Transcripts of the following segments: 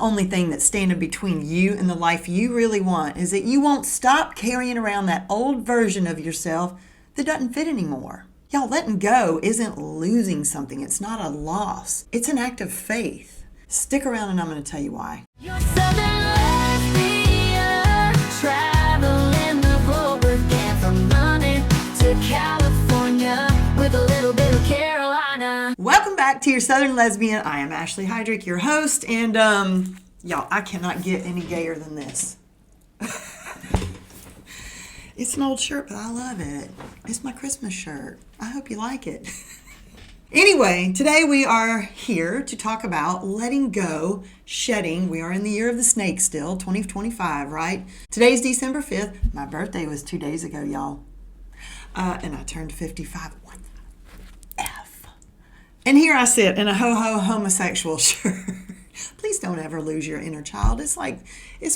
only thing that's standing between you and the life you really want is that you won't stop carrying around that old version of yourself that doesn't fit anymore. Y'all, letting go isn't losing something. It's not a loss. It's an act of faith. Stick around and I'm going to tell you why. Your Southern Lesbian, traveling the globe again from London to California with a little bit of Carolina. Welcome back to Your Southern Lesbian. I am Ashley Hydrick, your host, and y'all, I cannot get any gayer than this. It's an old shirt, but I love it. It's my Christmas shirt. I hope you like it. Anyway, today we are here to talk about letting go, shedding. We are in the year of the snake still, 2025, right? Today's December 5th. My birthday was 2 days ago, y'all. And I turned 55. What the F? And here I sit in a ho-ho homosexual shirt. Please don't ever lose your inner child. It's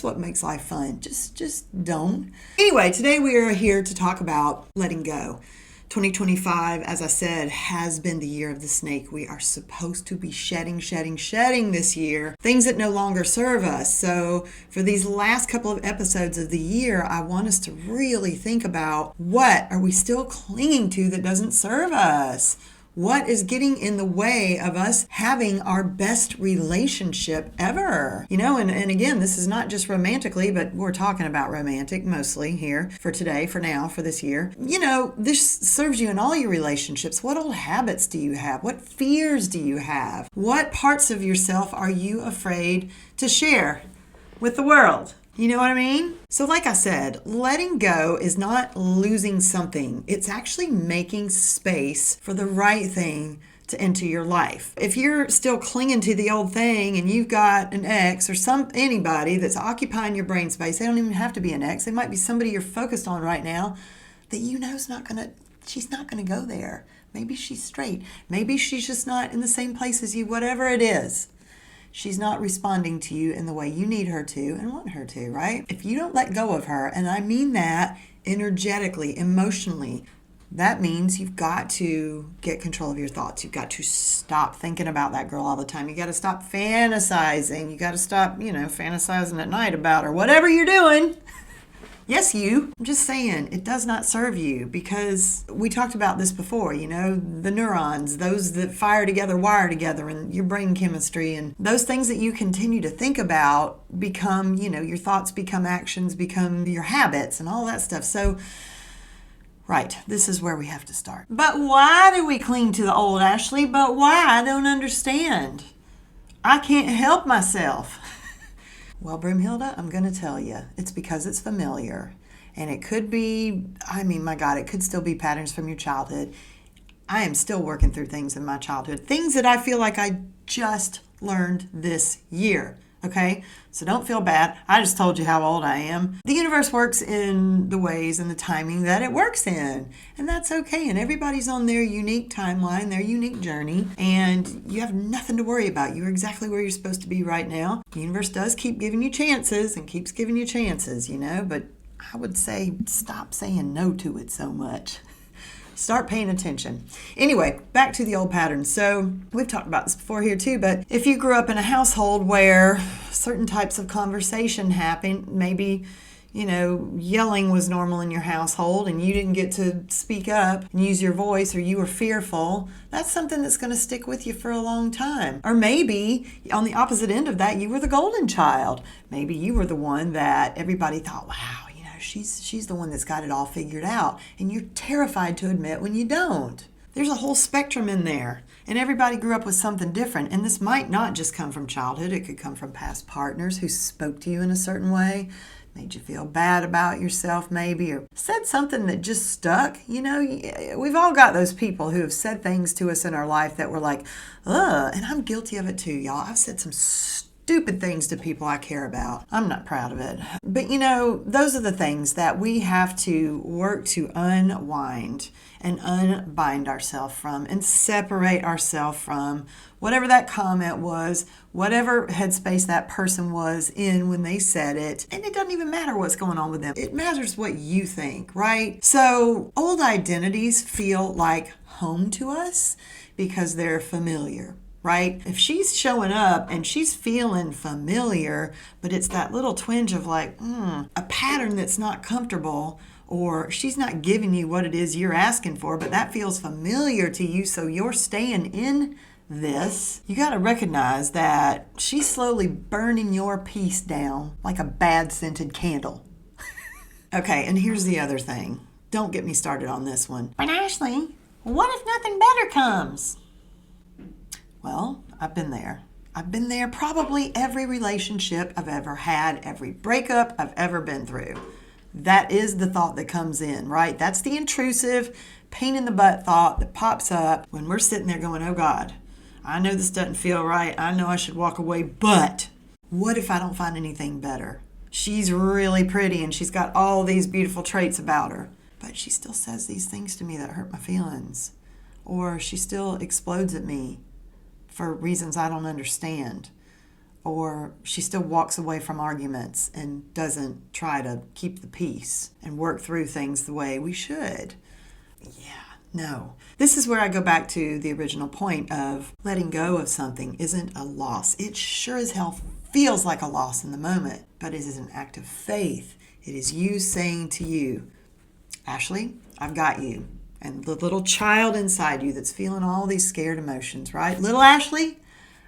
what makes life fun. Just don't. Anyway, today we are here to talk about letting go. 2025, as I said, has been the year of the snake. We are supposed to be shedding this year, things that no longer serve us. So for these last couple of episodes of the year, I want us to really think about, what are we still clinging to that doesn't serve us? What is getting in the way of us having our best relationship ever? You know, and again, this is not just romantically, but we're talking about romantic mostly here for today, for now, for this year. You know, this serves you in all your relationships. What old habits do you have? What fears do you have? What parts of yourself are you afraid to share with the world? You know what I mean? So like I said, letting go is not losing something. It's actually making space for the right thing to enter your life. If you're still clinging to the old thing and you've got an ex or anybody that's occupying your brain space, they don't even have to be an ex. They might be somebody you're focused on right now that you know she's not gonna go there. Maybe she's straight. Maybe she's just not in the same place as you, whatever it is. She's not responding to you in the way you need her to and want her to, right? If you don't let go of her, and I mean that energetically, emotionally, that means you've got to get control of your thoughts. You've got to stop thinking about that girl all the time. You got to stop fantasizing. You got to stop, fantasizing at night about her. Whatever you're doing. Yes, you. I'm just saying, it does not serve you, because we talked about this before, the neurons, those that fire together, wire together, and your brain chemistry, and those things that you continue to think about become, your thoughts become actions, become your habits, and all that stuff. So, right, this is where we have to start. But why do we cling to the old, Ashley? But why? I don't understand. I can't help myself. Well, Broomhilda, I'm going to tell you, it's because it's familiar. And it could be, it could still be patterns from your childhood. I am still working through things in my childhood, things that I feel like I just learned this year. Okay? So don't feel bad. I just told you how old I am. The universe works in the ways and the timing that it works in. And that's okay. And everybody's on their unique timeline, their unique journey. And you have nothing to worry about. You're exactly where you're supposed to be right now. The universe does keep giving you chances and keeps giving you chances, but I would say stop saying no to it so much. Start paying attention. Anyway, back to the old patterns. So we've talked about this before here too, but if you grew up in a household where certain types of conversation happened, maybe, yelling was normal in your household and you didn't get to speak up and use your voice, or you were fearful, that's something that's going to stick with you for a long time. Or maybe on the opposite end of that, you were the golden child. Maybe you were the one that everybody thought, wow, she's the one that's got it all figured out, and you're terrified to admit when you don't. There's a whole spectrum in there, and everybody grew up with something different, and this might not just come from childhood. It could come from past partners who spoke to you in a certain way, made you feel bad about yourself maybe, or said something that just stuck. We've all got those people who have said things to us in our life that were like, ugh, and I'm guilty of it too, y'all. I've said some stupid things to people I care about. I'm not proud of it. But those are the things that we have to work to unwind and unbind ourselves from and separate ourselves from whatever that comment was, whatever headspace that person was in when they said it. And it doesn't even matter what's going on with them. It matters what you think, right? So old identities feel like home to us because they're familiar. right? If she's showing up and she's feeling familiar, but it's that little twinge of like, a pattern that's not comfortable, or she's not giving you what it is you're asking for, but that feels familiar to you, so you're staying in this, you got to recognize that she's slowly burning your peace down like a bad scented candle. Okay, and here's the other thing. Don't get me started on this one. But Ashley, what if nothing better comes? Well, I've been there. I've been there probably every relationship I've ever had, every breakup I've ever been through. That is the thought that comes in, right? That's the intrusive, pain in the butt thought that pops up when we're sitting there going, oh God, I know this doesn't feel right. I know I should walk away, but what if I don't find anything better? She's really pretty and she's got all these beautiful traits about her, but she still says these things to me that hurt my feelings. Or she still explodes at me for reasons I don't understand. Or she still walks away from arguments and doesn't try to keep the peace and work through things the way we should. Yeah, no. This is where I go back to the original point of letting go of something isn't a loss. It sure as hell feels like a loss in the moment, but it is an act of faith. It is you saying to you, Ashley, I've got you. And the little child inside you that's feeling all these scared emotions, right? Little Ashley,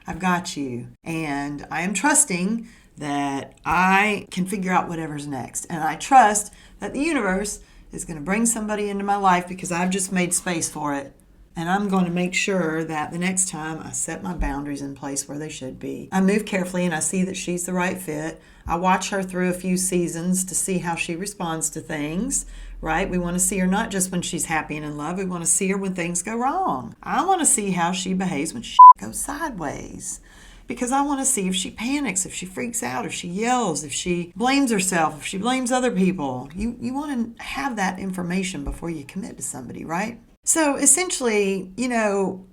I've got you. And I am trusting that I can figure out whatever's next. And I trust that the universe is going to bring somebody into my life because I've just made space for it. And I'm going to make sure that the next time I set my boundaries in place where they should be. I move carefully and I see that she's the right fit. I watch her through a few seasons to see how she responds to things, right? We want to see her not just when she's happy and in love. We want to see her when things go wrong. I want to see how she behaves when shit goes sideways. Because I want to see if she panics, if she freaks out, if she yells, if she blames herself, if she blames other people. You want to have that information before you commit to somebody, right? So essentially,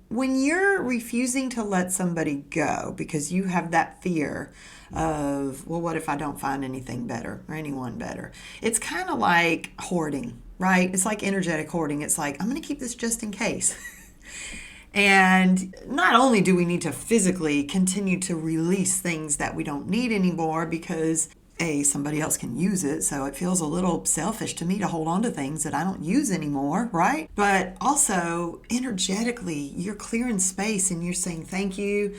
when you're refusing to let somebody go because you have that fear of, well, what if I don't find anything better or anyone better? It's kind of like hoarding, right? It's like energetic hoarding. It's like, I'm going to keep this just in case. And not only do we need to physically continue to release things that we don't need anymore because somebody else can use it, so it feels a little selfish to me to hold on to things that I don't use anymore, right? But also, energetically, you're clearing space and you're saying, thank you,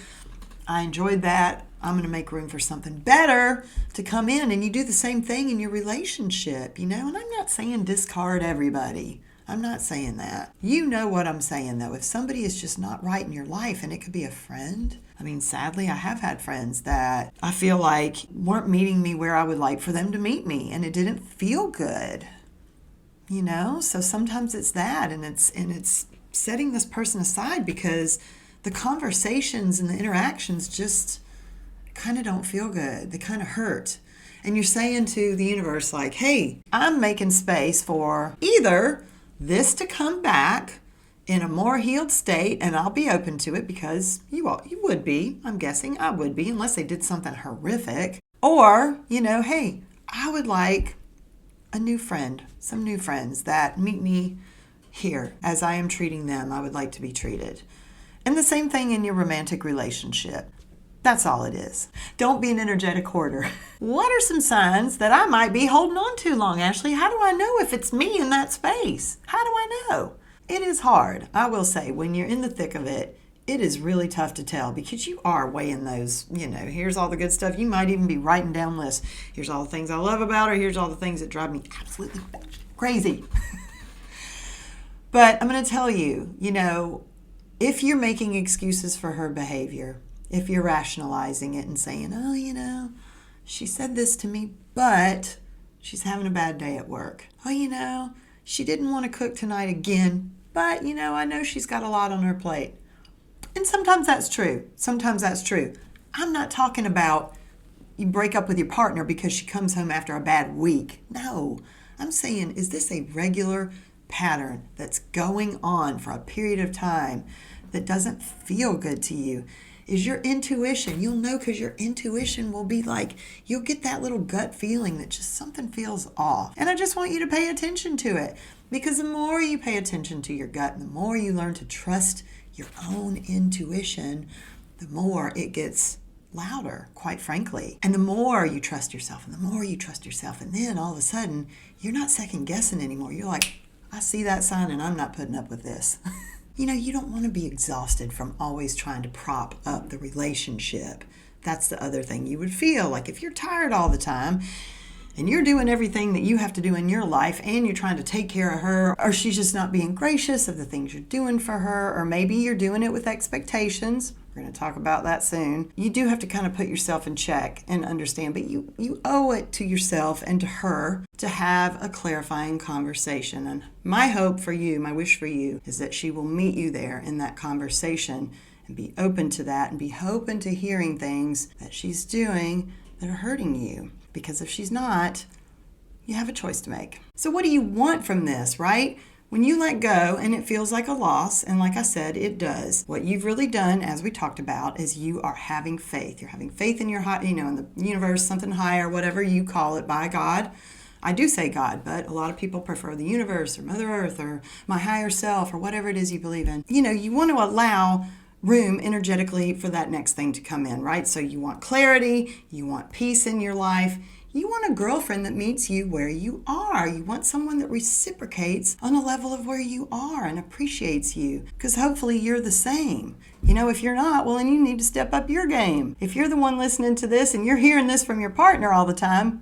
I enjoyed that, I'm going to make room for something better to come in. And you do the same thing in your relationship, and I'm not saying discard everybody. I'm not saying that. You know what I'm saying, though. If somebody is just not right in your life, and it could be a friend. I mean, sadly, I have had friends that I feel like weren't meeting me where I would like for them to meet me, and it didn't feel good. So sometimes it's that, and it's setting this person aside because the conversations and the interactions just kind of don't feel good. They kind of hurt. And you're saying to the universe, like, hey, I'm making space for either this to come back in a more healed state, and I'll be open to it because you would be, I'm guessing I would be, unless they did something horrific. Or, hey, I would like a new friend, some new friends that meet me here as I am treating them. I would like to be treated. And the same thing in your romantic relationship. That's all it is. Don't be an energetic hoarder. What are some signs that I might be holding on too long, Ashley? How do I know if it's me in that space? How do I know? It is hard. I will say, when you're in the thick of it, it is really tough to tell because you are weighing those, here's all the good stuff. You might even be writing down lists. Here's all the things I love about her. Here's all the things that drive me absolutely crazy. But I'm going to tell you, if you're making excuses for her behavior, if you're rationalizing it and saying, oh, she said this to me, but she's having a bad day at work. Oh, she didn't want to cook tonight again, but, I know she's got a lot on her plate. And sometimes that's true. Sometimes that's true. I'm not talking about you break up with your partner because she comes home after a bad week. No, I'm saying, is this a regular pattern that's going on for a period of time that doesn't feel good to you? Is your intuition, you'll know because your intuition will be like, you'll get that little gut feeling that just something feels off. And I just want you to pay attention to it, because the more you pay attention to your gut and the more you learn to trust your own intuition, the more it gets louder, quite frankly. And the more you trust yourself, and the more you trust yourself, and then all of a sudden, you're not second guessing anymore. You're like, I see that sign and I'm not putting up with this. You don't want to be exhausted from always trying to prop up the relationship. That's the other thing you would feel. Like if you're tired all the time and you're doing everything that you have to do in your life and you're trying to take care of her, or she's just not being gracious of the things you're doing for her, or maybe you're doing it with expectations. We're going to talk about that soon. You do have to kind of put yourself in check and understand, but you owe it to yourself and to her to have a clarifying conversation. And my hope for you, my wish for you, is that she will meet you there in that conversation and be open to that and be open to hearing things that she's doing that are hurting you. Because if she's not, you have a choice to make. So what do you want from this, right? When you let go and it feels like a loss, and like I said, it does, what you've really done, as we talked about, is you are having faith. You're having faith in your, in the universe, something higher, whatever you call it, by God. I do say God, but a lot of people prefer the universe or Mother Earth or my higher self or whatever it is you believe in. You want to allow room energetically for that next thing to come in, right? So you want clarity, you want peace in your life. You want a girlfriend that meets you where you are. You want someone that reciprocates on a level of where you are and appreciates you, because hopefully you're the same. If you're not, well, then you need to step up your game. If you're the one listening to this and you're hearing this from your partner all the time,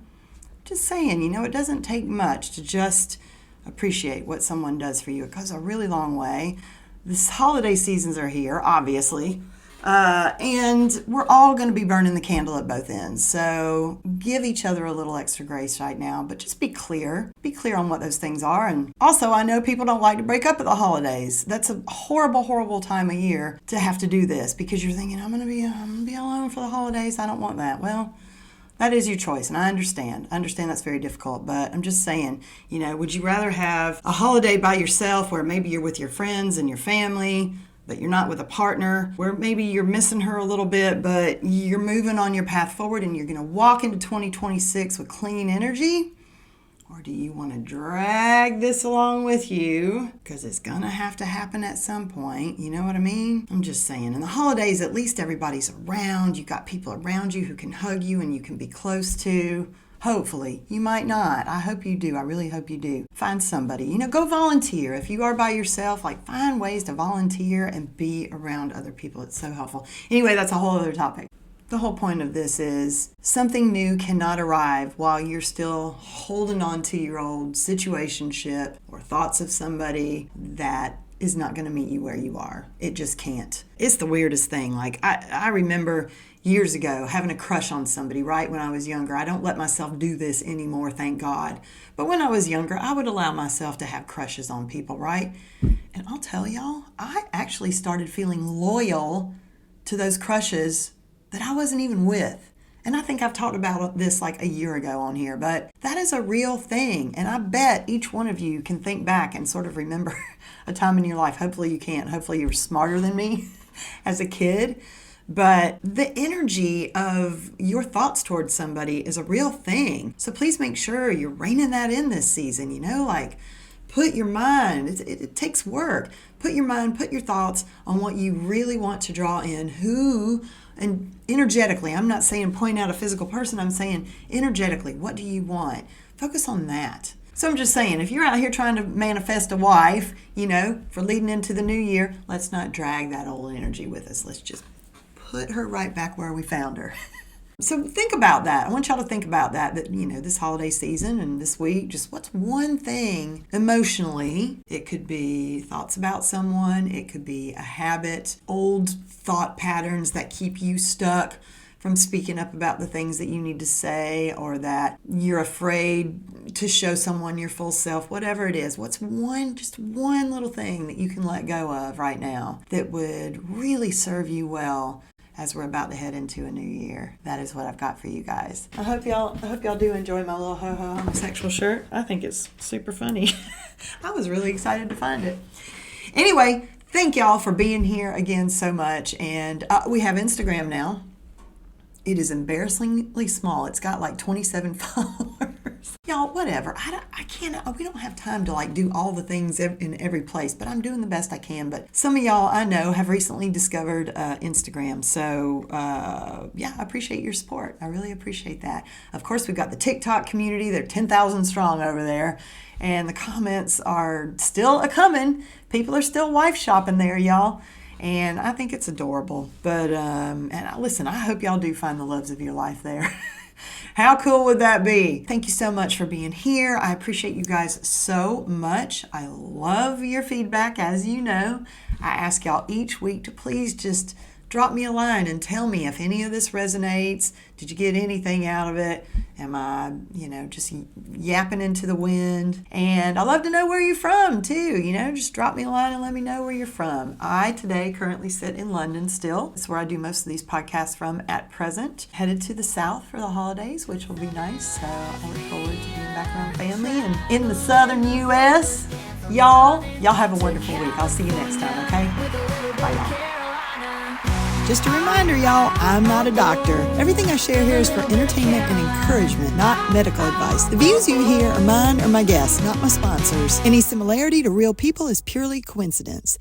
just saying, it doesn't take much to just appreciate what someone does for you. It goes a really long way. This holiday seasons are here, obviously. And we're all going to be burning the candle at both ends. So give each other a little extra grace right now, but just be clear. Be clear on what those things are. And also, I know people don't like to break up at the holidays. That's a horrible, horrible time of year to have to do this, because you're thinking, I'm going to be alone for the holidays. I don't want that. Well, that is your choice, and I understand. I understand that's very difficult, but I'm just saying, would you rather have a holiday by yourself where maybe you're with your friends and your family, but you're not with a partner, where maybe you're missing her a little bit, but you're moving on your path forward and you're going to walk into 2026 with clean energy? Or do you want to drag this along with you? Because it's going to have to happen at some point. You know what I mean? I'm just saying. In the holidays, at least everybody's around. You got people around you who can hug you and you can be close to. Hopefully. You might not. I hope you do. I really hope you do. Find somebody. Go volunteer. If you are by yourself, find ways to volunteer and be around other people. It's so helpful. Anyway, that's a whole other topic. The whole point of this is something new cannot arrive while you're still holding on to your old situationship or thoughts of somebody that is not going to meet you where you are. It just can't. It's the weirdest thing. I remember years ago having a crush on somebody, right, when I was younger. I don't let myself do this anymore, thank God. But when I was younger, I would allow myself to have crushes on people, right? And I'll tell y'all, I actually started feeling loyal to those crushes that I wasn't even with. And I think I've talked about this a year ago on here, but that is a real thing. And I bet each one of you can think back and sort of remember a time in your life. Hopefully you can. Hopefully you're smarter than me as a kid. But the energy of your thoughts towards somebody is a real thing. So please make sure you're reining that in this season, put your mind, it takes work. Put your mind, put your thoughts on what you really want to draw in, who, and energetically, I'm not saying point out a physical person, I'm saying energetically, what do you want? Focus on that. So I'm just saying, if you're out here trying to manifest a wife, for leading into the new year, let's not drag that old energy with us. Let's just put her right back where we found her. So think about that. I want y'all to think about that this holiday season and this week, just what's one thing emotionally? It could be thoughts about someone. It could be a habit, old thought patterns that keep you stuck from speaking up about the things that you need to say, or that you're afraid to show someone your full self, whatever it is. What's just one little thing that you can let go of right now that would really serve you well as we're about to head into a new year? That is what I've got for you guys. I hope y'all do enjoy my little ho-ho homosexual shirt. I think it's super funny. I was really excited to find it. Anyway, thank y'all for being here again so much. And we have Instagram now. It is embarrassingly small. It's got 27 followers. Y'all y'all, whatever. I can't, we don't have time to like do all the things in every place, but I'm doing the best I can. But some of y'all I know have recently discovered Instagram. So yeah, I appreciate your support. I really appreciate that. Of course, we've got the TikTok community. They're 10,000 strong over there. And the comments are still a-coming. People are still wife shopping there, y'all. And I think it's adorable. But, listen, I hope y'all do find the loves of your life there. How cool would that be? Thank you so much for being here. I appreciate you guys so much. I love your feedback, as you know. I ask y'all each week to please just drop me a line and tell me if any of this resonates. Did you get anything out of it? Am I, just yapping into the wind? And I love to know where you're from too. Just drop me a line and let me know where you're from. I today currently sit in London still. It's where I do most of these podcasts from at present. Headed to the south for the holidays, which will be nice. So I look forward to being back around family and in the southern U.S. Y'all have a wonderful week. I'll see you next time, okay? Bye, y'all. Just a reminder, y'all, I'm not a doctor. Everything I share here is for entertainment and encouragement, not medical advice. The views you hear are mine or my guests, not my sponsors. Any similarity to real people is purely coincidence.